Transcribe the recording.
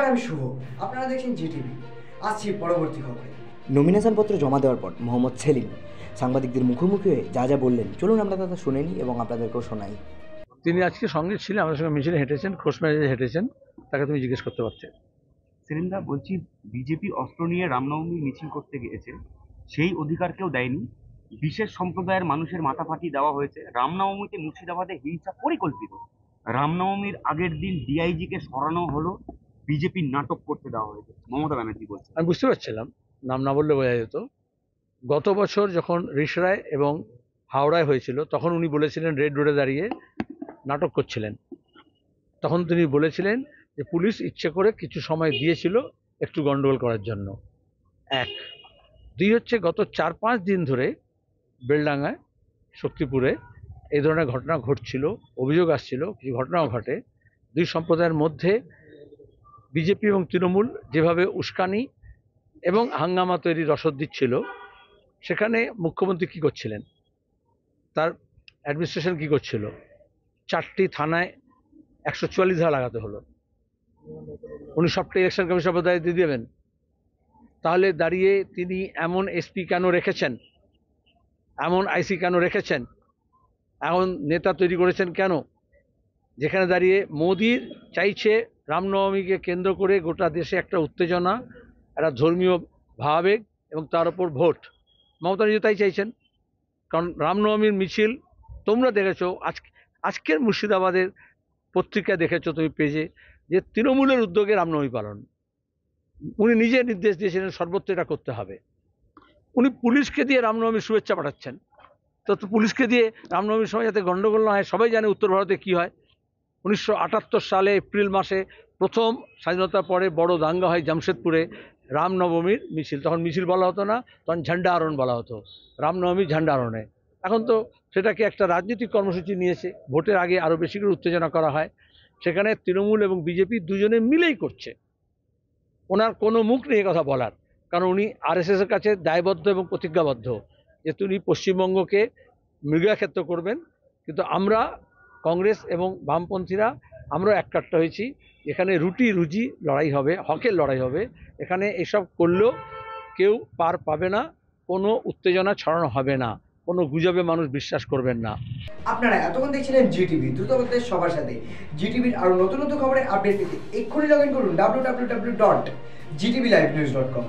আমি শুভ, আপনারা দেখছেন জিটিভি। আসছি পরবর্তী খবরে। নমিনেশন পত্র জমা দেওয়ার পর মোহাম্মদ সেলিম সাংবাদিকদের মুখোমুখি হয়ে যা বললেন, চলুন আমরা তা শুনে নিই এবং আপনাদেরকেও শোনাই। তিনি আজকে সঙ্গে ছিলেন, আমাদের সঙ্গে মিছিলে হেঁটেছেন, খোশ মেজাজে হেঁটেছেন, তাকে তুমি জিজ্ঞেস করতে পারছো। সেলিমদা, বলছি বিজেপি অস্ত্র নিয়ে রামনবমী মিছিল করতে গিয়েছে, সেই অধিকার কেউ দেয়নি। বিশেষ সম্প্রদায়ের মানুষের মাথা ফাটিয়ে দেওয়া হয়েছে। রামনবমীতে মুর্শিদাবাদে হিংসা পরিকল্পিত। রামনবমীর আগের দিন ডিআইজিকে সরানো হলো, বিজেপির নাটক করতে দেওয়া হয়েছে, মমতা ব্যানার্জি বলছে। আমি বুঝতে পারছিলাম, নাম না বললে বোঝা যেত। গত বছর যখন রিষড়ায় এবং হাওড়ায় হয়েছিল, তখন উনি বলেছিলেন রেড রোডে দাঁড়িয়ে নাটক করছিলেন। তখন তিনি বলেছিলেন যে পুলিশ ইচ্ছে করে কিছু সময় দিয়েছিল একটু গন্ডগোল করার জন্য। এক, দুই হচ্ছে গত 4-5 দিন ধরে বেলডাঙ্গায়, শক্তিপুরে এই ধরনের ঘটনা ঘটছিল, অভিযোগ আসছিল, কিছু ঘটনাও ঘটে। দুই সম্প্রদায়ের মধ্যে বিজেপি এবং তৃণমূল যেভাবে উস্কানি এবং হাঙ্গামা তৈরির রসদ দিচ্ছিল, সেখানে মুখ্যমন্ত্রী কী করছিলেন, তার অ্যাডমিনিস্ট্রেশন কী করছিল, 4টি থানায় 144 ধারা লাগাতে হলো। উনি সবটা ইলেকশন কমিশনের দায়িত্ব দিয়ে দেবেন? তাহলে দাঁড়িয়ে তিনি এমন এসপি কেন রেখেছেন, এমন আইসি কেন রেখেছেন, এমন নেতা তৈরি করেছেন কেন, যেখানে দাঁড়িয়ে মোদির চাইছে রামনবমীকে কেন্দ্র করে গোটা দেশে একটা উত্তেজনা, একটা ধর্মীয় ভাবাবেগ এবং তার উপর ভোট। মমতা নিজে তাই চাইছেন। কারণ রামনবমীর মিছিল তোমরা দেখেছো, আজকের মুর্শিদাবাদের পত্রিকায় দেখেছো তুমি পেজে, যে তৃণমূলের উদ্যোগে রামনবমী পালন। উনি নিজে নির্দেশ দিয়েছিলেন সর্বত্র এটা করতে হবে। উনি পুলিশকে দিয়ে রামনবমীর শুভেচ্ছা পাঠাচ্ছেন। তো পুলিশকে দিয়ে রামনবমীর সময় যাতে গণ্ডগোল না হয়, সবাই জানে উত্তর ভারতে কী হয়। 1978 সালে এপ্রিল মাসে প্রথম স্বাধীনতার পরে বড় দাঙ্গা হয় জামশেদপুরে রামনবমীর মিছিল। তখন মিছিল বলা হতো না, তখন ঝান্ডা আরোহণ বলা হতো, রামনবমী ঝান্ডা আরোহণে। এখন তো সেটাকে একটা রাজনৈতিক কর্মসূচি নিয়েছে, ভোটের আগে আরও বেশি করে উত্তেজনা করা হয়। সেখানে তৃণমূল এবং বিজেপি দুজনে মিলেই করছে। ওনার কোনো মুখ নেই কথা বলার, কারণ উনি আরএসএসের কাছে দায়বদ্ধ এবং প্রতিজ্ঞাবদ্ধ যে তিনি পশ্চিমবঙ্গকে মৃগয়াক্ষেত্র করবেন। কিন্তু আমরা কংগ্রেস এবং বামপন্থীরা আমরা এককাট্টা হয়েছি, এখানে রুটি রুজি লড়াই হবে, হকের লড়াই হবে। এখানে এসব করলেও কেউ পার পাবে না, কোনো উত্তেজনা ছড়ানো হবে না, কোনো গুজবে মানুষ বিশ্বাস করবেন না। আপনারা এতক্ষণ দেখছিলেন জিটিভি, দ্রুত করতে সবার সাথে। জিটিভির আরো নতুন নতুন খবরের আপডেট পেতে এক্ষুনি লগ ইন করুন www.gtvlivenews.com।